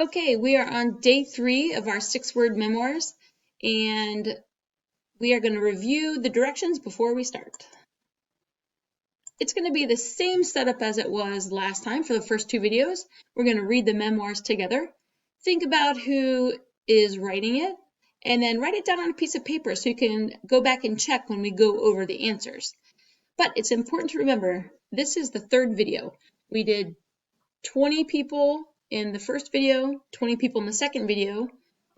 Okay, we are on day 3 of our 6-word memoirs, and we are going to review the directions before we start. It's going to be the same setup as it was last time for the first 2 videos. We're going to read the memoirs together, think about who is writing it, and then write it down on a piece of paper so you can go back and check when we go over the answers. But it's important to remember, this is the 3rd video. We did 20 people in the first video, 20 people in the second video,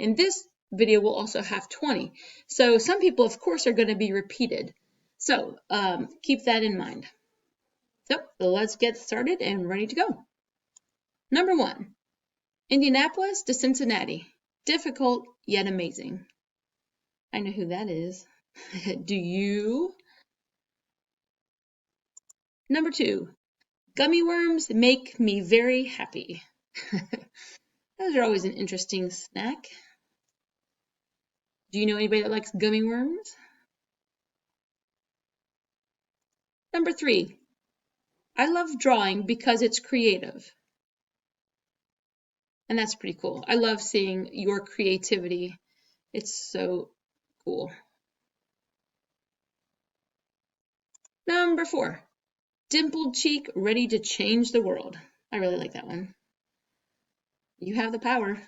and this video will also have 20. So some people, of course, are going to be repeated. So keep that in mind. So let's get started and ready to go. Number 1, Indianapolis to Cincinnati. Difficult yet amazing. I know who that is. Do you? Number 2, gummy worms make me very happy. Those are always an interesting snack. Do you know anybody that likes gummy worms? Number 3, I love drawing because it's creative. And that's pretty cool. I love seeing your creativity. It's so cool. Number 4, dimpled cheek ready to change the world. I really like that one. You have the power.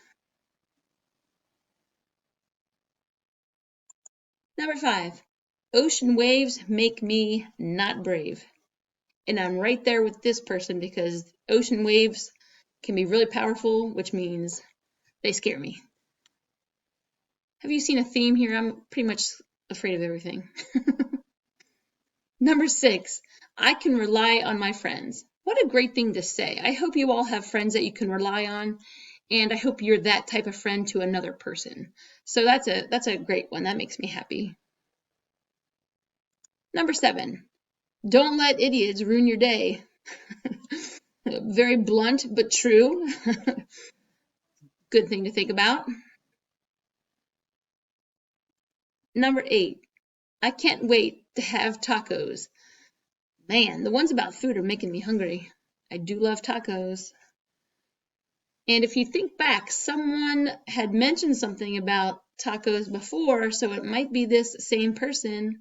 Number 5, ocean waves make me not brave. And I'm right there with this person because ocean waves can be really powerful, which means they scare me. Have you seen a theme here? I'm pretty much afraid of everything. Number 6, I can rely on my friends. What a great thing to say. I hope you all have friends that you can rely on, and I hope you're that type of friend to another person. So that's a great one. That makes me happy. Number 7, don't let idiots ruin your day. Very blunt, but true. Good thing to think about. Number 8, I can't wait to have tacos. Man, the ones about food are making me hungry. I do love tacos. And if you think back, someone had mentioned something about tacos before, so it might be this same person.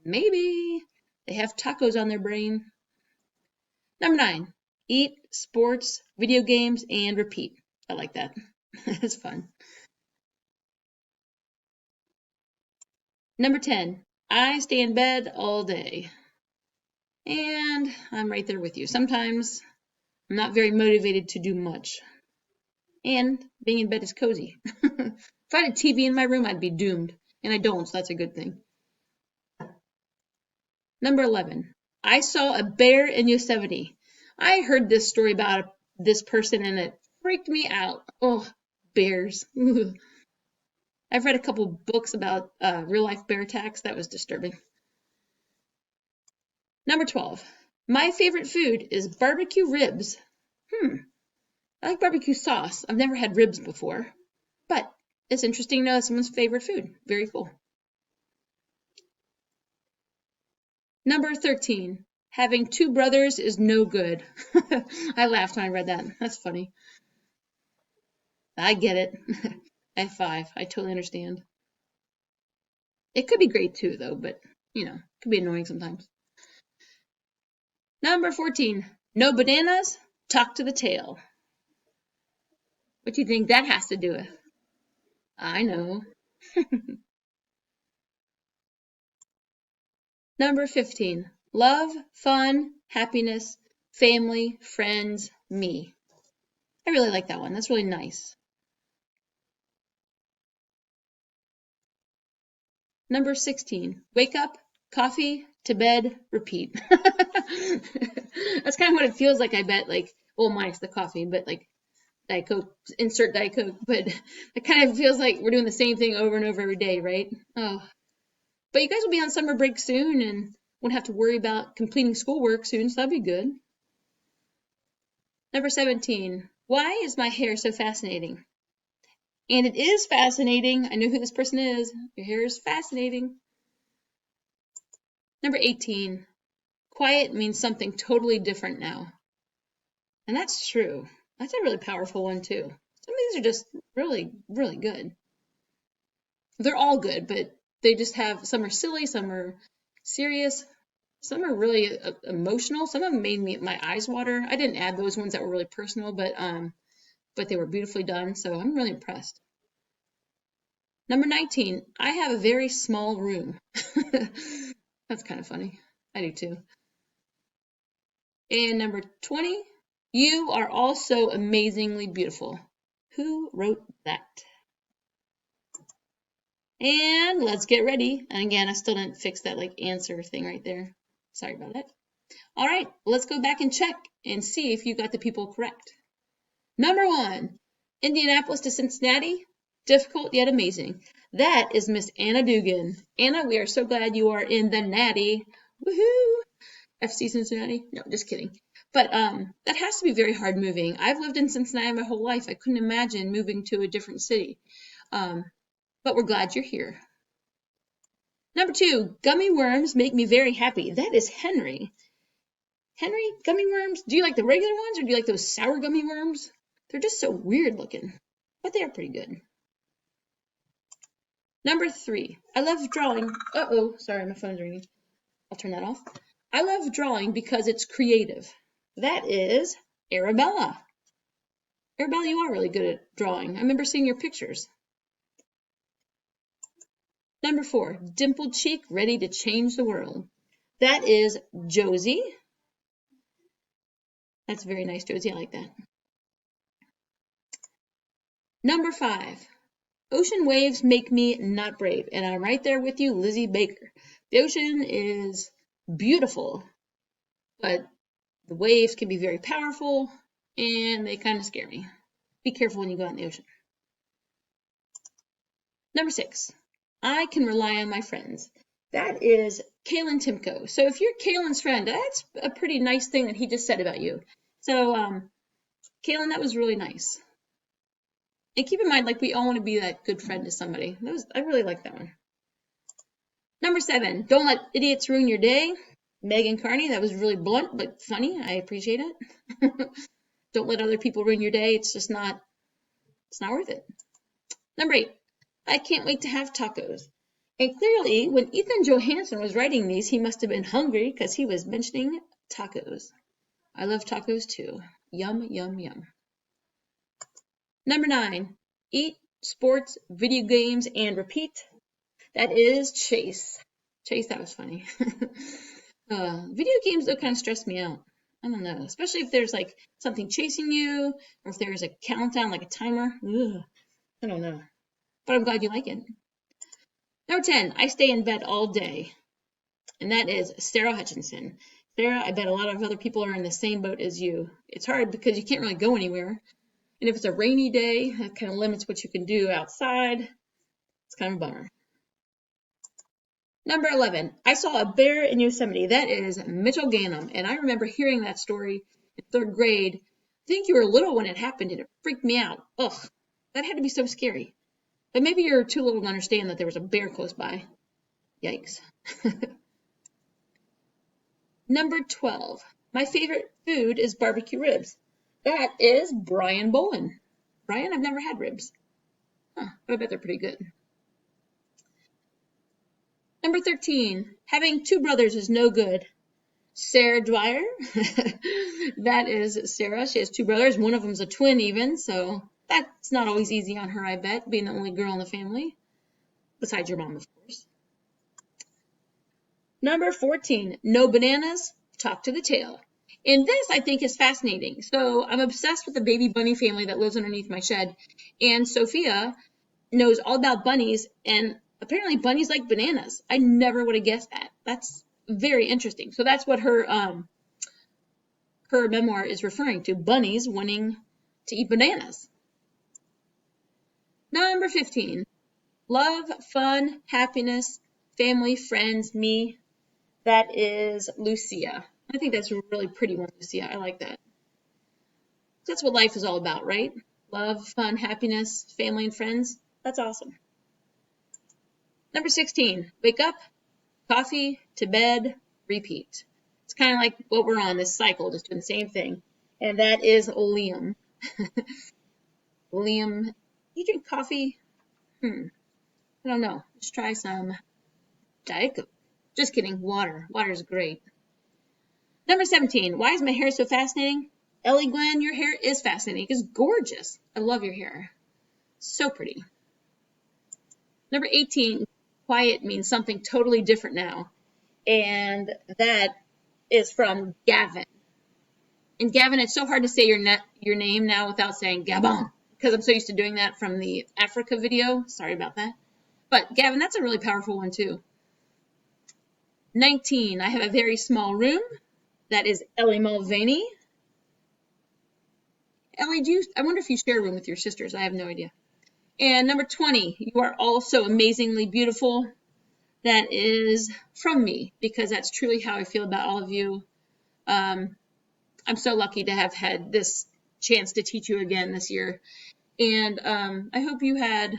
Maybe they have tacos on their brain. Number 9, eat, sports, video games, and repeat. I like that. It's fun. Number 10, I stay in bed all day. And I'm right there with you. Sometimes I'm not very motivated to do much. And being in bed is cozy. If I had a TV in my room, I'd be doomed. And I don't, so that's a good thing. Number 11, I saw a bear in Yosemite. I heard this story about this person and it freaked me out. Oh, bears. I've read a couple books about real-life bear attacks. That was disturbing. Number 12, my favorite food is barbecue ribs. I like barbecue sauce. I've never had ribs before, but it's interesting to know someone's favorite food. Very cool. Number 13, having 2 brothers is no good. I laughed when I read that. That's funny. I get it. I have 5. I totally understand. It could be great too, though, but, it could be annoying sometimes. Number 14, no bananas, talk to the tail. What do you think that has to do with? I know. Number 15, love, fun, happiness, family, friends, me. I really like that one. That's really nice. Number 16, wake up, coffee, to bed, repeat. That's kind of what it feels like, I bet. Well, minus the coffee, but Diet Coke, insert Diet Coke. But it kind of feels like we're doing the same thing over and over every day, right? Oh. But you guys will be on summer break soon and won't have to worry about completing schoolwork soon, so that'd be good. Number 17, why is my hair so fascinating? And it is fascinating. I know who this person is. Your hair is fascinating. Number 18, quiet means something totally different now. And that's true. That's a really powerful one too. Some of these are just really, really good. They're all good, but they just have, some are silly, some are serious, some are really emotional. Some of them made my eyes water. I didn't add those ones that were really personal, but they were beautifully done, so I'm really impressed. Number 19, I have a very small room. That's kind of funny. I do too. And number 20, you are all so amazingly beautiful. Who wrote that? And let's get ready. And again, I still didn't fix that like answer thing right there. Sorry about that. All right, let's go back and check and see if you got the people correct. Number 1, Indianapolis to Cincinnati, difficult yet amazing. That is Miss Anna Dugan. Anna, we are so glad you are in the Natty. Woohoo! FC Cincinnati? No, just kidding. But that has to be very hard moving. I've lived in Cincinnati my whole life. I couldn't imagine moving to a different city. But we're glad you're here. Number 2, gummy worms make me very happy. That is Henry. Henry, gummy worms? Do you like the regular ones or do you like those sour gummy worms? They're just so weird looking, but they are pretty good. Number 3, I love drawing. Uh-oh, sorry, my phone's ringing. I'll turn that off. I love drawing because it's creative. That is Arabella. Arabella, you are really good at drawing. I remember seeing your pictures. Number 4, dimpled cheek, ready to change the world. That is Josie. That's very nice, Josie. I like that. Number 5, ocean waves make me not brave. And I'm right there with you, Lizzie Baker. The ocean is beautiful, but the waves can be very powerful and they kind of scare me. Be careful when you go out in the ocean. Number 6, I can rely on my friends. That is Kaylin Timko. So if you're Kaylin's friend, that's a pretty nice thing that he just said about you. So, Kaylin, that was really nice. And keep in mind, like, we all want to be that good friend to somebody. I really like that one. Number 7, don't let idiots ruin your day. Megan Carney, that was really blunt but funny. I appreciate it. Don't let other people ruin your day. It's not worth it. Number 8, I can't wait to have tacos. And clearly, when Ethan Johansson was writing these, he must have been hungry because he was mentioning tacos. I love tacos too. Yum, yum, yum. Number 9, eat, sports, video games, and repeat. That is Chase. Chase, that was funny. Video games, though, kind of stress me out. I don't know, especially if there's like something chasing you or if there's a countdown, like a timer. Ugh, I don't know. But I'm glad you like it. Number 10, I stay in bed all day. And that is Sarah Hutchinson. Sarah, I bet a lot of other people are in the same boat as you. It's hard because you can't really go anywhere. And if it's a rainy day, that kind of limits what you can do outside. It's kind of a bummer. Number 11, I saw a bear in Yosemite. That is Mitchell Ganem. And I remember hearing that story in 3rd grade. I think you were little when it happened and it freaked me out. Ugh, that had to be so scary. But maybe you're too little to understand that there was a bear close by. Yikes. Number 12, my favorite food is barbecue ribs. That is Brian Bolin. Brian, I've never had ribs. Huh, but I bet they're pretty good. Number 13, having 2 brothers is no good. Sarah Dwyer. That is Sarah. She has 2 brothers. One of them's a twin even, so that's not always easy on her, I bet, being the only girl in the family. Besides your mom, of course. Number 14, no bananas, talk to the tail. And this, I think, is fascinating. So I'm obsessed with the baby bunny family that lives underneath my shed. And Sophia knows all about bunnies, and apparently bunnies like bananas. I never would have guessed that. That's very interesting. So that's what her memoir is referring to, bunnies wanting to eat bananas. Number 15, love, fun, happiness, family, friends, me. That is Lucia. I think that's a really pretty one, Lucia. I like that. That's what life is all about, right? Love, fun, happiness, family, and friends. That's awesome. Number 16, wake up, coffee, to bed, repeat. It's kind of like what we're on, this cycle, just doing the same thing. And that is Liam. Liam, you drink coffee? I don't know. Just try some Diet Coke. Just kidding. Water. Water is great. Number 17. Why is my hair so fascinating? Ellie Gwen, your hair is fascinating. It's gorgeous. I love your hair. So pretty. Number 18. Quiet means something totally different now. And that is from Gavin. And Gavin, it's so hard to say your name now without saying Gabon, because I'm so used to doing that from the Africa video. Sorry about that. But Gavin, that's a really powerful one too. 19, I have a very small room. That is Ellie Mulvaney. Ellie, I wonder if you share a room with your sisters. I have no idea. And number 20, you are all so amazingly beautiful. That is from me, because that's truly how I feel about all of you. I'm so lucky to have had this chance to teach you again this year. And I hope you had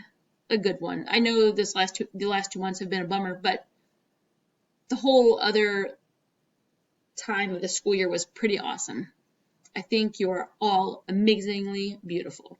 a good one. I know the last 2 months have been a bummer, but the whole other time of the school year was pretty awesome. I think you're all amazingly beautiful.